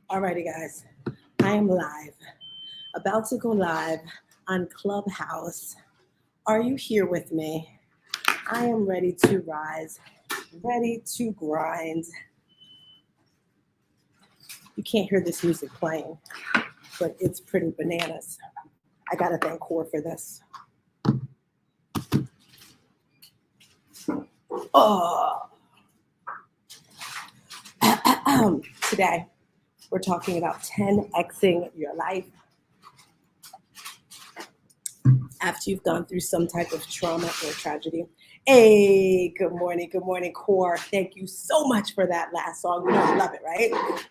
Alrighty, guys, I am live, about to go live on Clubhouse. Are you here with me? I am ready to rise, ready to grind. You can't hear this music playing, but it's pretty bananas. I gotta thank Core for this. Oh, today we're talking about 10xing your life after you've gone through some type of trauma or tragedy. Hey, good morning, Core. Thank you so much for that last song. You know I love it, right?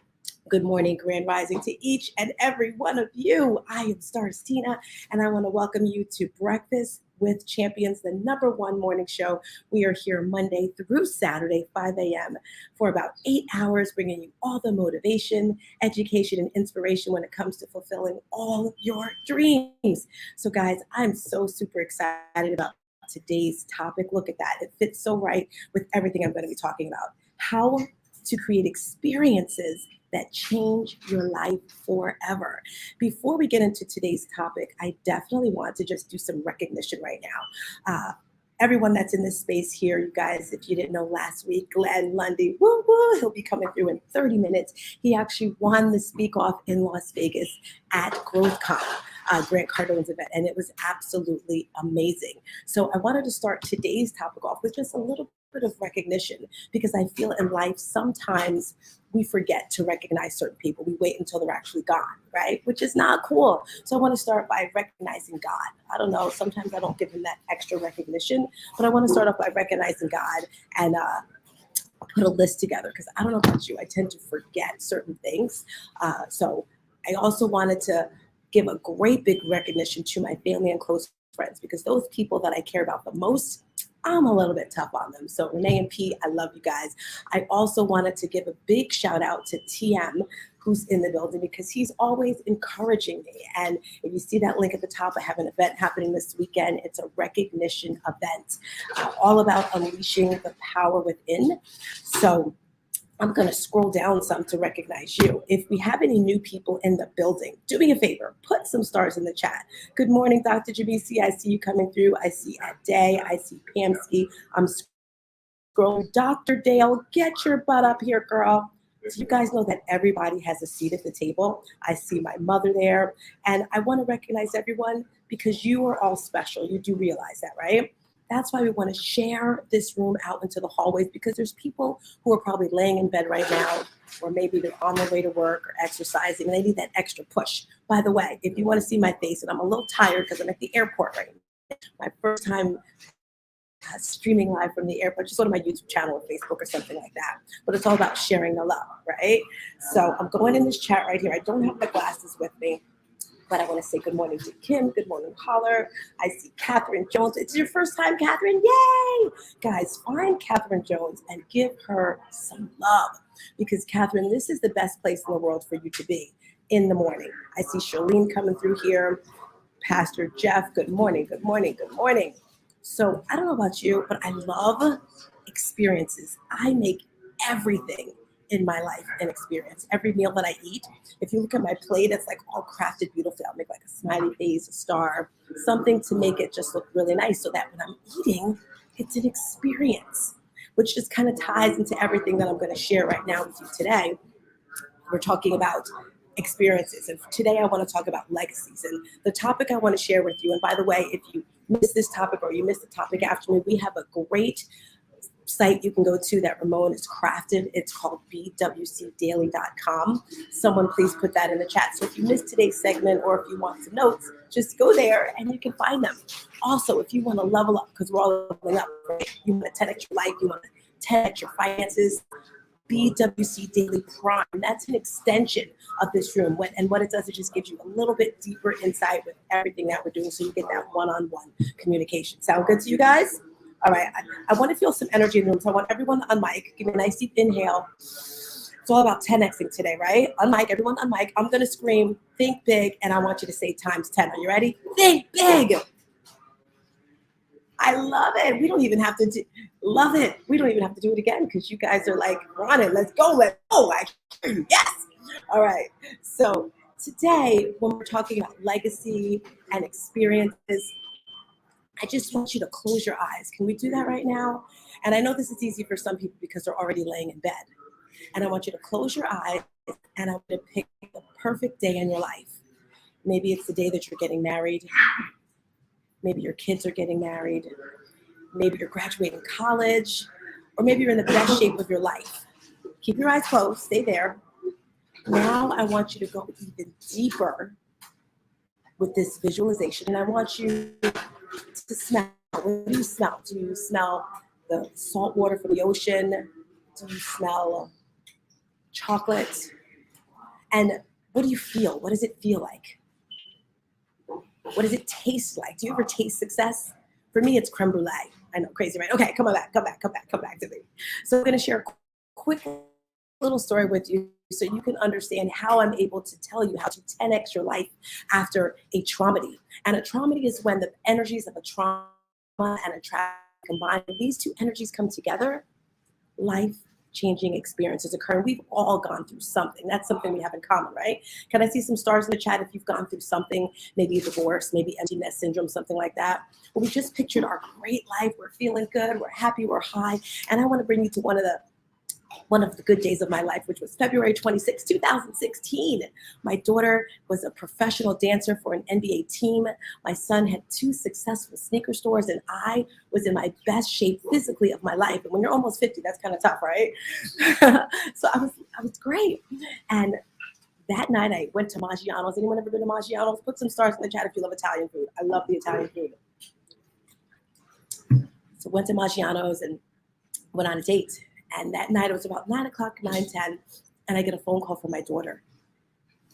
Good morning, Grand Rising to each and every one of you. I am Stars Tina, and I want to welcome you to Breakfast with Champions, the #1 morning show. We are here Monday through Saturday, 5 a.m. for about 8 hours, bringing you all the motivation, education, and inspiration when it comes to fulfilling all your dreams. So, guys, I'm so super excited about today's topic. Look at that. It fits so right with everything I'm going to be talking about. How to create experiences that change your life forever. Before we get into today's topic, I definitely want to just do some recognition right now. Everyone that's in this space here, you guys, if you didn't know last week, Glenn Lundy, woo woo, he'll be coming through in 30 minutes. He actually won the Speak Off in Las Vegas at GrowthCon. Grant Cardone's event, and it was absolutely amazing. So I wanted to start today's topic off with just a little bit of recognition, because I feel in life sometimes we forget to recognize certain people. We wait until they're actually gone, right? Which is not cool. So I want to start by recognizing God. I don't know, sometimes I don't give him that extra recognition, but I want to start off by recognizing God and put a list together, because I don't know about you, I tend to forget certain things. So I also wanted to give a great big recognition to my family and close friends, because those people that I care about the most, I'm a little bit tough on them. So Renee and Pete, I love you guys. I also wanted to give a big shout out to TM, who's in the building, because he's always encouraging me. And if you see that link at the top, I have an event happening this weekend. It's a recognition event, all about unleashing the power within. So I'm going to scroll down some to recognize you. If we have any new people in the building, do me a favor, put some stars in the chat. Good morning, Dr. Jabisi. I see you coming through. I see Ade. I see Pamski. I'm scrolling. Dr. Dale, get your butt up here, girl. So you guys know that everybody has a seat at the table. I see my mother there. And I want to recognize everyone, because you are all special. You do realize that, right? That's why we want to share this room out into the hallways, because there's people who are probably laying in bed right now, or maybe they're on their way to work or exercising, and they need that extra push. By the way, if you want to see my face, and I'm a little tired because I'm at the airport right now, my first time streaming live from the airport, just go to my YouTube channel or Facebook or something like that. But it's all about sharing the love, right? So I'm going in this chat right here. I don't have my glasses with me, but I want to say good morning to Kim. Good morning, caller. I see Catherine Jones. It's your first time, Catherine. Yay! Guys, find Catherine Jones and give her some love, because Catherine, this is the best place in the world for you to be in the morning. I see Charlene coming through here. Pastor Jeff, good morning, good morning, good morning. So I don't know about you, but I love experiences. I make everything in my life an experience. Every meal that I eat, if you look at my plate, it's like all crafted beautifully. I'll make like a smiley face, a star, something to make it just look really nice, so that when I'm eating, it's an experience, which just kind of ties into everything that I'm going to share right now with you today. We're talking about experiences. And today I want to talk about legacies. And the topic I want to share with you, and by the way, if you missed this topic or you missed the topic after me, we have a great site you can go to that Ramon has crafted. It's called bwcdaily.com. Someone please put that in the chat. So if you missed today's segment, or if you want some notes, just go there and you can find them. Also, if you want to level up, because we're all leveling up, right? You want to 10x your life, you want to 10x your finances, BWC Daily Prime. That's an extension of this room. And what it does, it just gives you a little bit deeper insight with everything that we're doing, so you get that one-on-one communication. Sound good to you guys? All right, I want to feel some energy in the room, so I want everyone to unmic. Give me a nice deep inhale. It's all about 10xing today, right? Unmic, everyone unmic. I'm going to scream, think big, and I want you to say times 10. Are you ready? Think big. I love it. We don't even have to love it. We don't even have to do it again, because you guys are like, we're on it. Let's go. Let's go. I hear you. Yes. All right. So today, when we're talking about legacy and experiences, I just want you to close your eyes. Can we do that right now? And I know this is easy for some people because they're already laying in bed. And I want you to close your eyes and I want you to pick the perfect day in your life. Maybe it's the day that you're getting married. Maybe your kids are getting married. Maybe you're graduating college. Or maybe you're in the best shape of your life. Keep your eyes closed. Stay there. Now I want you to go even deeper with this visualization. And I want you to smell. What do you smell? Do you smell the salt water from the ocean? Do you smell chocolate? And what do you feel? What does it feel like? What does it taste like? Do you ever taste success? For me, it's creme brulee. I know, crazy, right? Okay, come back to me. So I'm going to share a quick little story with you so you can understand how I'm able to tell you how to 10x your life after a traumedy. And a traumedy is when the energies of a trauma and a tragedy combine. These two energies come together, life-changing experiences occur. And we've all gone through something. That's something we have in common, right? Can I see some stars in the chat if you've gone through something, maybe a divorce, maybe empty nest syndrome, something like that? Well, we just pictured our great life. We're feeling good. We're happy. We're high. And I want to bring you to one of the good days of my life, which was February 26, 2016. My daughter was a professional dancer for an NBA team. My son had 2 successful sneaker stores, and I was in my best shape physically of my life. And when you're almost 50, that's kind of tough, right? So I was great. And that night I went to Maggiano's. Anyone ever been to Maggiano's? Put some stars in the chat if you love Italian food. I love the Italian food. So went to Maggiano's and went on a date. And that night, it was about 9 o'clock, 9:10, and I get a phone call from my daughter.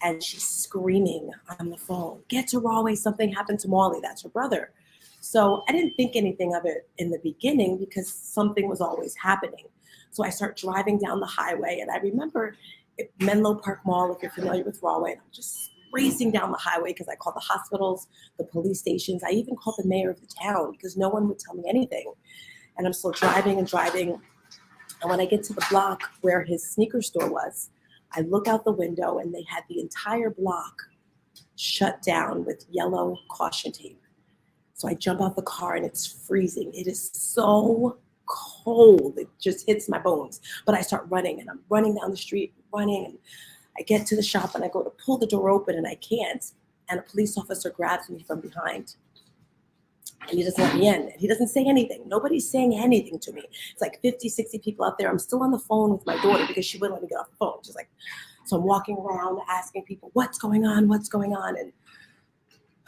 And she's screaming on the phone, "Get to Rahway, something happened to Molly." That's her brother. So I didn't think anything of it in the beginning because something was always happening. So I start driving down the highway, and I remember Menlo Park Mall, if you're familiar with Rahway, and I'm just racing down the highway because I called the hospitals, the police stations. I even called the mayor of the town because no one would tell me anything. And I'm still driving and driving. And when I get to the block where his sneaker store was, I look out the window and they had the entire block shut down with yellow caution tape. So I jump out the car and it's freezing. It is so cold. It just hits my bones. But I start running and I'm running down the street, running. And I get to the shop and I go to pull the door open and I can't. And a police officer grabs me from behind. And he doesn't let me in. And he doesn't say anything. Nobody's saying anything to me. It's like 50, 60 people out there. I'm still on the phone with my daughter because she wouldn't let me get off the phone. She's like, so I'm walking around asking people, what's going on? What's going on? And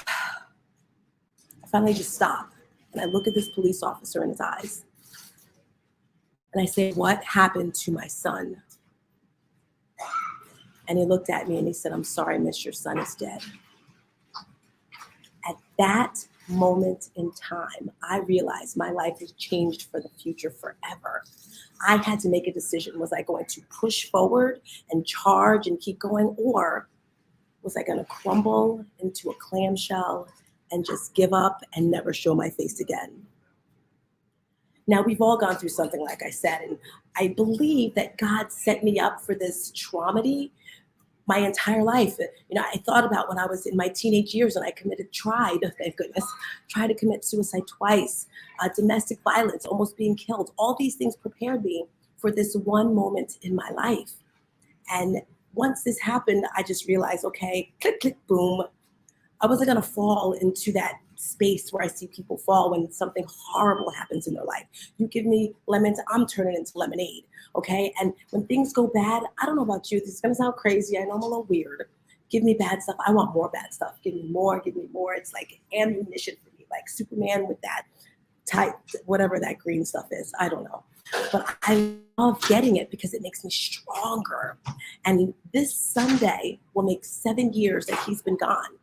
I finally just stop. And I look at this police officer in his eyes. And I say, what happened to my son? And he looked at me and he said, I'm sorry, miss, your son is dead. At that moment in time, I realized my life has changed for the future forever. I had to make a decision. Was I going to push forward and charge and keep going, or was I going to crumble into a clamshell and just give up and never show my face again? Now, we've all gone through something, like I said, and I believe that God set me up for this traumedy my entire life. You know, I thought about when I was in my teenage years and I tried to commit suicide twice, domestic violence, almost being killed. All these things prepared me for this one moment in my life. And once this happened, I just realized, okay, click, click, boom. I wasn't going to fall into that space where I see people fall when something horrible happens in their life. You give me lemons, I'm turning into lemonade, okay? And when things go bad, I don't know about you, this is going to sound crazy. I know I'm a little weird. Give me bad stuff. I want more bad stuff. Give me more, give me more. It's like ammunition for me, like Superman with that type, whatever that green stuff is. I don't know. But I love getting it because it makes me stronger. And this Sunday will make 7 years that he's been gone.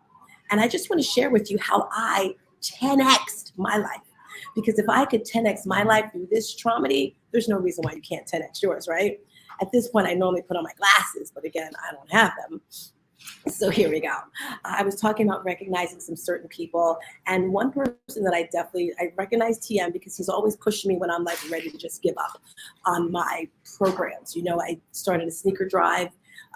And I just want to share with you how I 10x'd my life. Because if I could 10x my life through this traumedy, there's no reason why you can't 10x yours, right? At this point, I normally put on my glasses, but again, I don't have them. So here we go. I was talking about recognizing some certain people, and one person that I recognize TM because he's always pushing me when I'm like ready to just give up on my programs. You know, I started a sneaker drive.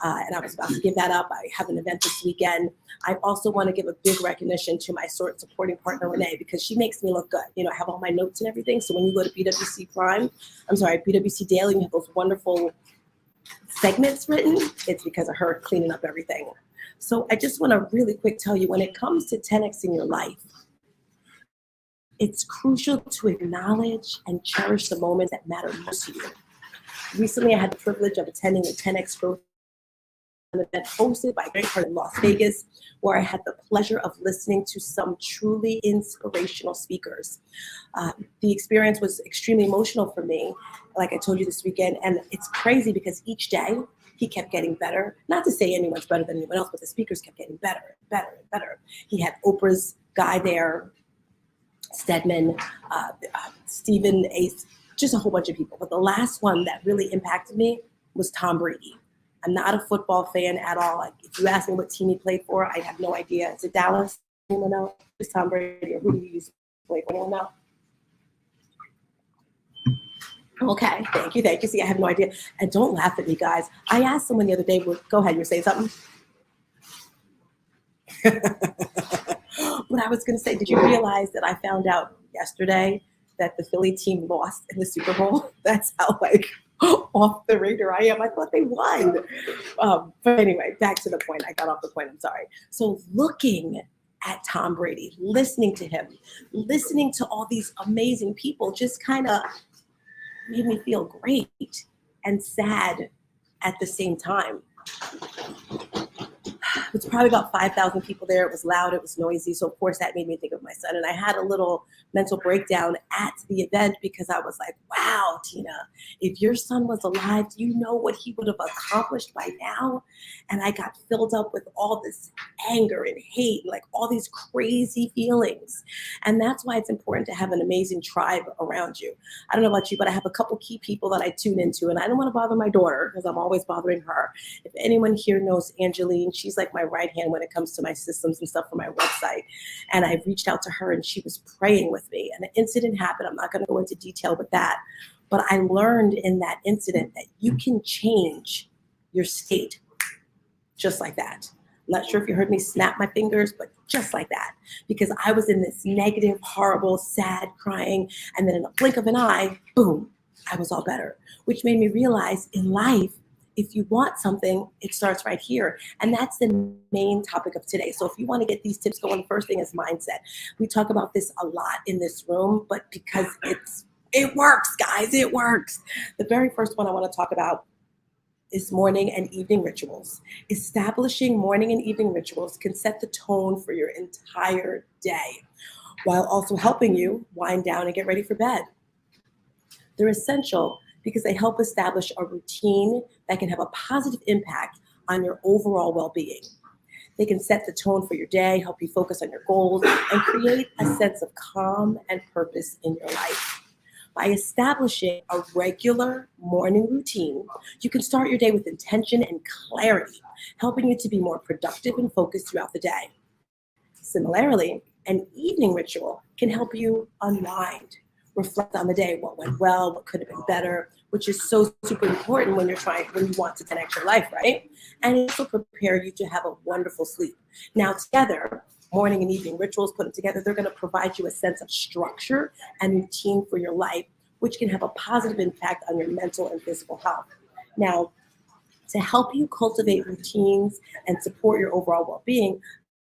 and I was about to give that up. I have an event this weekend. I also want to give a big recognition to my supporting partner, Renee, because she makes me look good. I have all my notes and everything. So when you go to BWC Daily, you have those wonderful segments written. It's because of her cleaning up everything. So I just want to really quick tell you, when it comes to 10X in your life, it's crucial to acknowledge and cherish the moments that matter most to you. Recently, I had the privilege of attending the 10X Growth event hosted by Greg Hart in Las Vegas, where I had the pleasure of listening to some truly inspirational speakers. The experience was extremely emotional for me, like I told you this weekend, and it's crazy because each day he kept getting better. Not to say anyone's better than anyone else, but the speakers kept getting better and better and better. He had Oprah's guy there, Stedman, Stephen Ace, just a whole bunch of people. But the last one that really impacted me was Tom Brady. I'm not a football fan at all. Like, if you ask me what team he played for, I have no idea. Is it Dallas? Anyone know? Who's Tom Brady, or who do you used to play for? Anyone know? Okay, thank you. See, I have no idea. And don't laugh at me, guys. I asked someone the other day, go ahead, you're saying something? What I was going to say, did you realize that I found out yesterday that the Philly team lost in the Super Bowl? That's how, off the radar I am. I thought they won. But anyway, back to the point. I got off the point. I'm sorry. So looking at Tom Brady, listening to him, listening to all these amazing people just kind of made me feel great and sad at the same time. It's probably about 5,000 people there. It was loud, it was noisy. So of course that made me think of my son. And I had a little mental breakdown at the event because I was like, wow, Tina, if your son was alive, do you know what he would have accomplished by now? And I got filled up with all this anger and hate, like all these crazy feelings. And that's why it's important to have an amazing tribe around you. I don't know about you, but I have a couple key people that I tune into, and I don't want to bother my daughter because I'm always bothering her. If anyone here knows Angeline, she's like my right hand when it comes to my systems and stuff for my website. And I reached out to her and she was praying with me. And an incident happened. I'm not going to go into detail with that. But I learned in that incident that you can change your state just like that. I'm not sure if you heard me snap my fingers, but just like that. Because I was in this negative, horrible, sad, crying. And then in a blink of an eye, boom, I was all better. Which made me realize in life, if you want something, it starts right here. And that's the main topic of today. So if you want to get these tips going, the first thing is mindset. We talk about this a lot in this room, but because it works, guys, it works. The very first one I want to talk about is morning and evening rituals. Establishing morning and evening rituals can set the tone for your entire day, while also helping you wind down and get ready for bed. They're essential because they help establish a routine that can have a positive impact on your overall well-being. They can set the tone for your day, help you focus on your goals, and create a sense of calm and purpose in your life. By establishing a regular morning routine, you can start your day with intention and clarity, helping you to be more productive and focused throughout the day. Similarly, an evening ritual can help you unwind, reflect on the day, what went well, what could have been better, which is so super important when you want to connect your life, right? And it also prepare you to have a wonderful sleep. Now together, morning and evening rituals, put them together, they're going to provide you a sense of structure and routine for your life, which can have a positive impact on your mental and physical health. Now, to help you cultivate routines and support your overall well-being,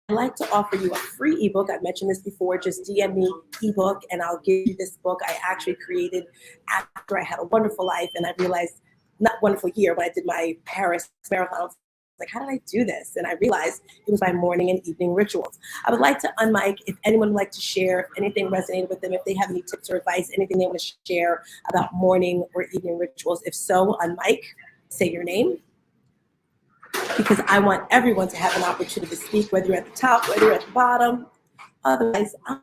I'd like to offer you a free ebook. I've mentioned this before. Just DM me ebook and I'll give you this book I actually created after I had a wonderful life. And I realized, not wonderful year, but I did my Paris marathon. I was like, how did I do this? And I realized it was by morning and evening rituals. I would like to unmic if anyone would like to share, if anything resonated with them, if they have any tips or advice, anything they want to share about morning or evening rituals. If so, unmic, say your name, because I want everyone to have an opportunity to speak, whether you're at the top, whether you're at the bottom. Otherwise, I'm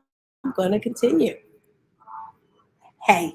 going to continue. Hey.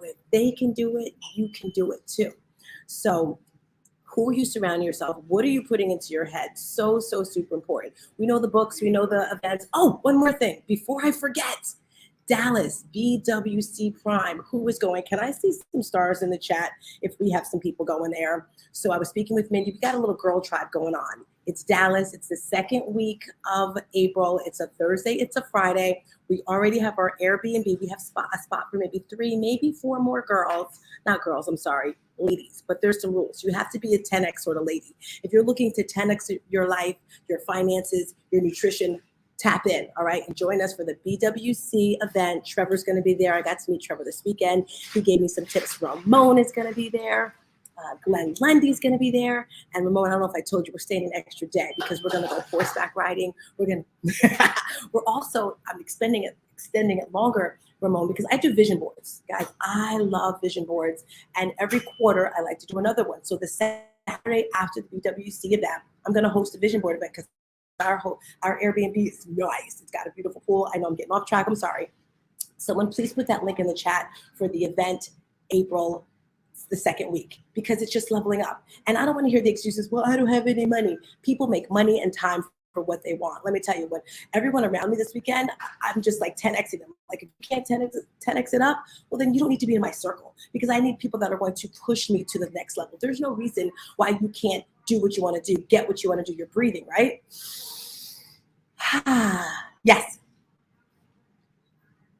with. They can do it, you can do it too. So who are you surrounding yourself? What are you putting into your head? So, so super important. We know the books, we know the events. Oh, one more thing before I forget. Dallas, BWC Prime. Who is going? Can I see some stars in the chat if we have some people going there? So I was speaking with Mindy. We got a little girl tribe going on. It's Dallas. It's the second week of April. It's a Thursday. It's a Friday. We already have our Airbnb. We have a spot for maybe 3, maybe 4 more girls. Not girls, I'm sorry, ladies. But there's some rules. You have to be a 10X sort of lady. If you're looking to 10X your life, your finances, your nutrition, tap in, all right, and join us for the BWC event. Trevor's going to be there. I got to meet Trevor this weekend. He gave me some tips. Ramon is going to be there. Glenn Lundy's going to be there. And Ramon, I don't know if I told you, we're staying an extra day because we're going to go horseback riding. We're also, I'm extending it longer, Ramon, because I do vision boards. Guys, I love vision boards. And every quarter, I like to do another one. So the Saturday after the BWC event, I'm going to host a vision board event because our Airbnb is nice. It's got a beautiful pool. I know I'm getting off track. I'm sorry. Someone please put that link in the chat for the event April the second week, because it's just leveling up. And I don't want to hear the excuses, well, I don't have any money. People make money and time for what they want. Let me tell you, when everyone around me this weekend, I'm just like 10Xing them. Like, if you can't 10X it up, well, then you don't need to be in my circle, because I need people that are going to push me to the next level. There's no reason why you can't do what you want to do, get what you want to do. You're breathing, right? Yes.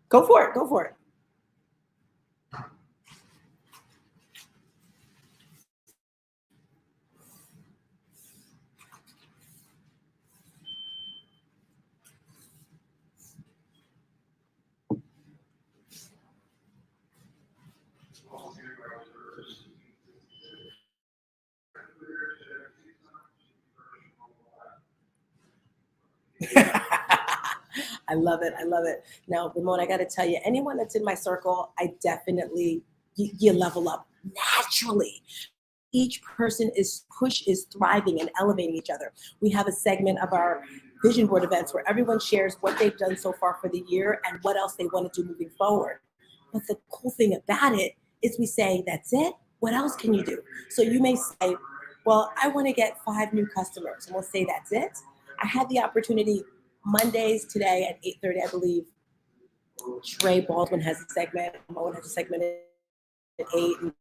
Go for it. Go for it. I love it. I love it. Now, Ramon, I got to tell you, anyone that's in my circle, I definitely, you level up naturally. Each person is thriving and elevating each other. We have a segment of our vision board events where everyone shares what they've done so far for the year and what else they want to do moving forward. But the cool thing about it is we say, that's it. What else can you do? So you may say, well, I want to get 5 new customers. And we'll say, that's it. I had the opportunity Mondays today at 8:30, I believe. Trey Baldwin has a segment. Moen has a segment at 8. And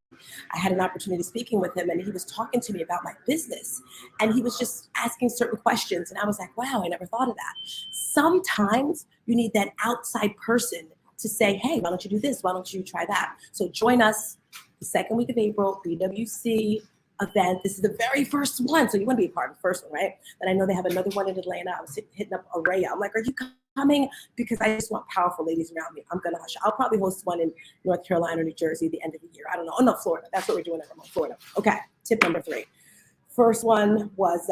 I had an opportunity speaking with him, and he was talking to me about my business. And he was just asking certain questions. And I was like, wow, I never thought of that. Sometimes you need that outside person to say, hey, why don't you do this? Why don't you try that? So join us the second week of April, BWC event. This is the very first one. So you want to be a part of the first one, right? And I know they have another one in Atlanta. I was hitting up Araya. I'm like, are you coming? Because I just want powerful ladies around me. I'm going to hush. I'll probably host one in North Carolina or New Jersey at the end of the year. I don't know. Oh, no, Florida. That's what we're doing in Florida. Okay. Tip number 3. First one was,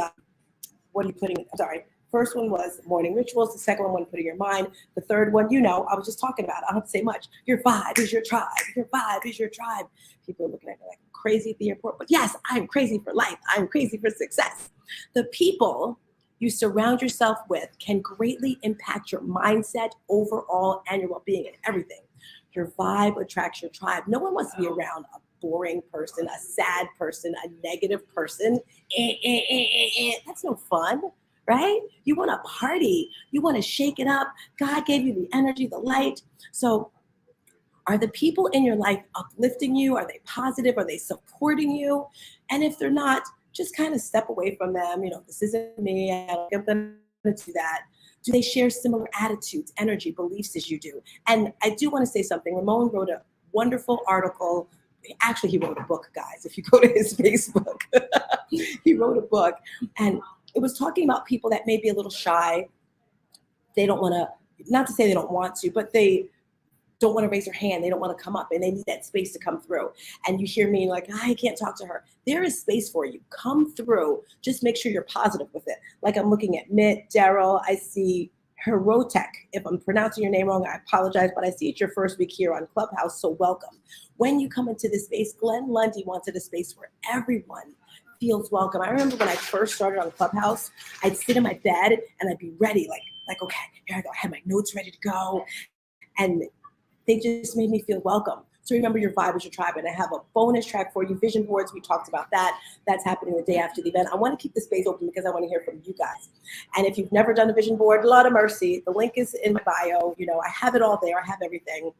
what are you putting? Sorry. First one was morning rituals. The second one, put in your mind. The third one, I was just talking about it. I don't have to say much. Your vibe is your tribe. Your vibe is your tribe. People are looking at me like I'm crazy at the airport. But yes, I'm crazy for life. I'm crazy for success. The people you surround yourself with can greatly impact your mindset, overall, and your well-being and everything. Your vibe attracts your tribe. No one wants to be around a boring person, a sad person, a negative person. That's no fun. Right? You want to party. You want to shake it up. God gave you the energy, the light. So are the people in your life uplifting you? Are they positive? Are they supporting you? And if they're not, just kind of step away from them. This isn't me. I'm going to do that. Do they share similar attitudes, energy, beliefs as you do? And I do want to say something. Ramon wrote a wonderful article. Actually, he wrote a book, guys. If you go to his Facebook, he wrote a book. And it was talking about people that may be a little shy. They don't want to, not to say they don't want to, but they don't want to raise their hand. They don't want to come up, and they need that space to come through. And you hear me like, I can't talk to her. There is space for you. Come through. Just make sure you're positive with it. Like I'm looking at Mitt, Daryl. I see Herotek. If I'm pronouncing your name wrong, I apologize, but I see it's your first week here on Clubhouse, so welcome. When you come into this space, Glenn Lundy wanted a space where everyone feels welcome. I remember when I first started on Clubhouse, I'd sit in my bed and I'd be ready, like okay, here I go. I had my notes ready to go, and they just made me feel welcome. So remember, your vibe is your tribe. And I have a bonus track for you, vision boards. We talked about that. That's happening the day after the event. I want to keep the space open because I want to hear from you guys. And if you've never done a vision board, a lot of mercy. The link is in my bio. I have it all there. I have everything.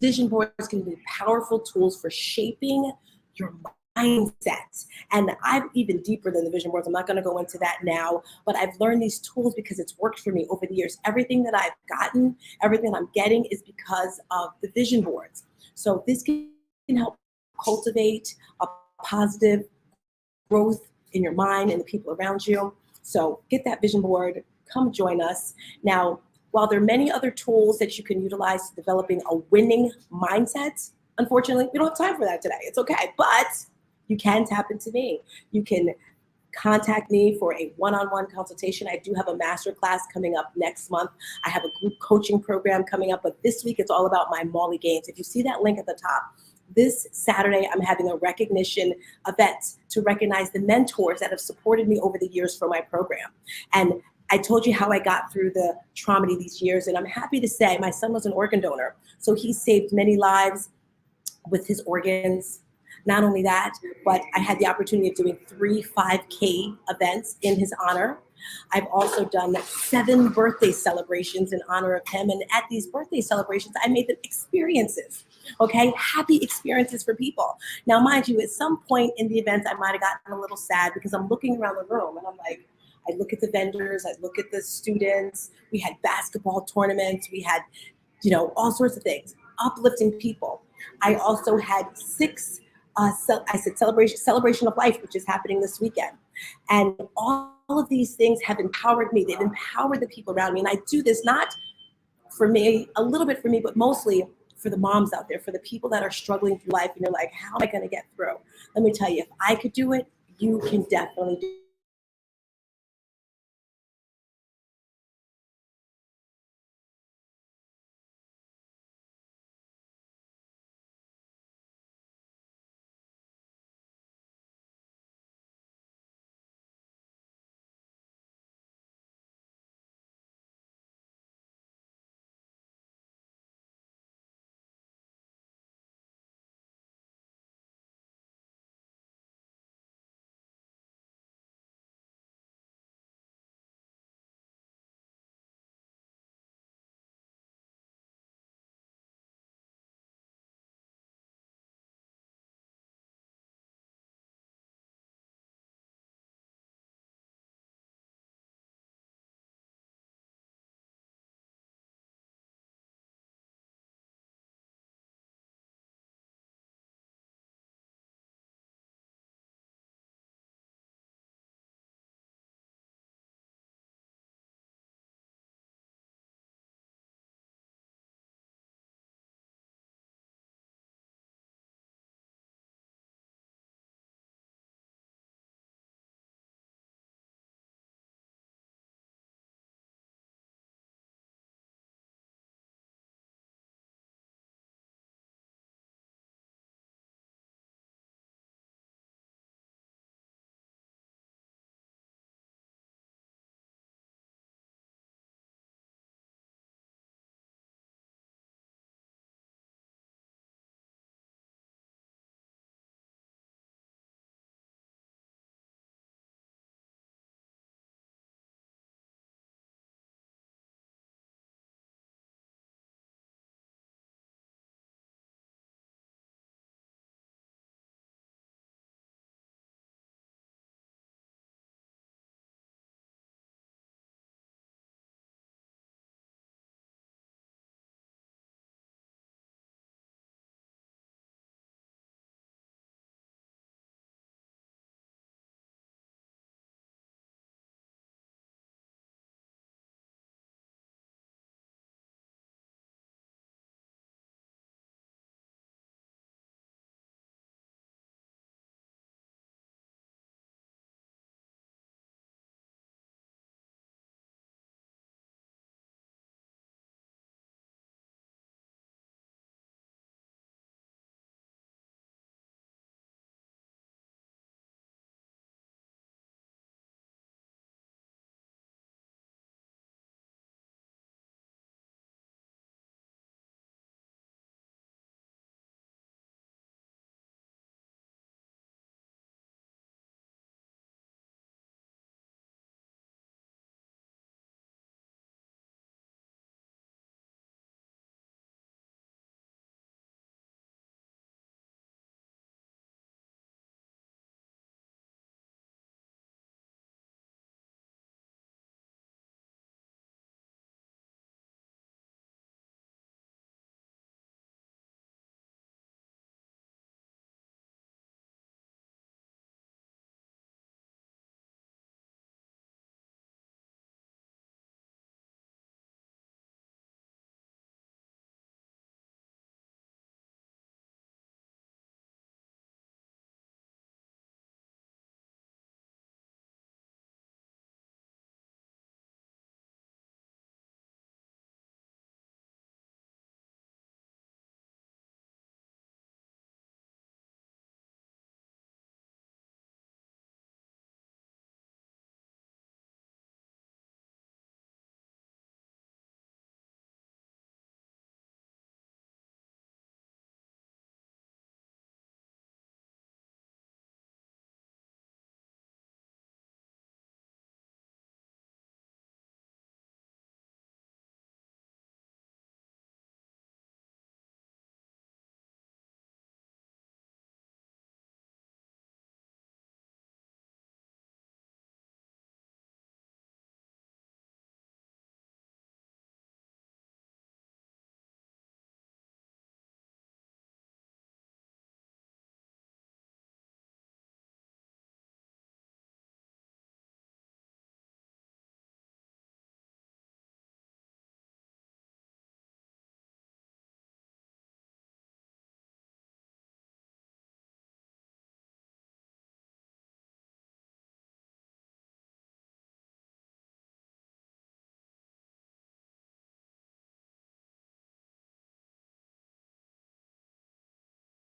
Vision boards can be powerful tools for shaping your mindset. And I'm even deeper than the vision boards. I'm not going to go into that now, but I've learned these tools because it's worked for me over the years. Everything that I've gotten, everything I'm getting is because of the vision boards. So this can help cultivate a positive growth in your mind and the people around you. So get that vision board, come join us. Now, while there are many other tools that you can utilize to developing a winning mindset, unfortunately, we don't have time for that today. It's okay, but you can tap into me. You can contact me for a one-on-one consultation. I do have a masterclass coming up next month. I have a group coaching program coming up, but this week it's all about my Molly gains. If you see that link at the top, this Saturday, I'm having a recognition event to recognize the mentors that have supported me over the years for my program. And I told you how I got through the trauma these years, and I'm happy to say my son was an organ donor. So he saved many lives with his organs. Not only that, but I had the opportunity of doing 3 5K events in his honor. I've also done 7 birthday celebrations in honor of him. And at these birthday celebrations, I made them experiences, okay? Happy experiences for people. Now, mind you, at some point in the events, I might have gotten a little sad because I'm looking around the room and I'm like, I look at the vendors, I look at the students. We had basketball tournaments. We had, all sorts of things, uplifting people. I also had 6 celebration of life, which is happening this weekend. And all of these things have empowered me. They've empowered the people around me. And I do this not for me, a little bit for me, but mostly for the moms out there, for the people that are struggling through life. And you're like, how am I going to get through? Let me tell you, if I could do it, you can definitely do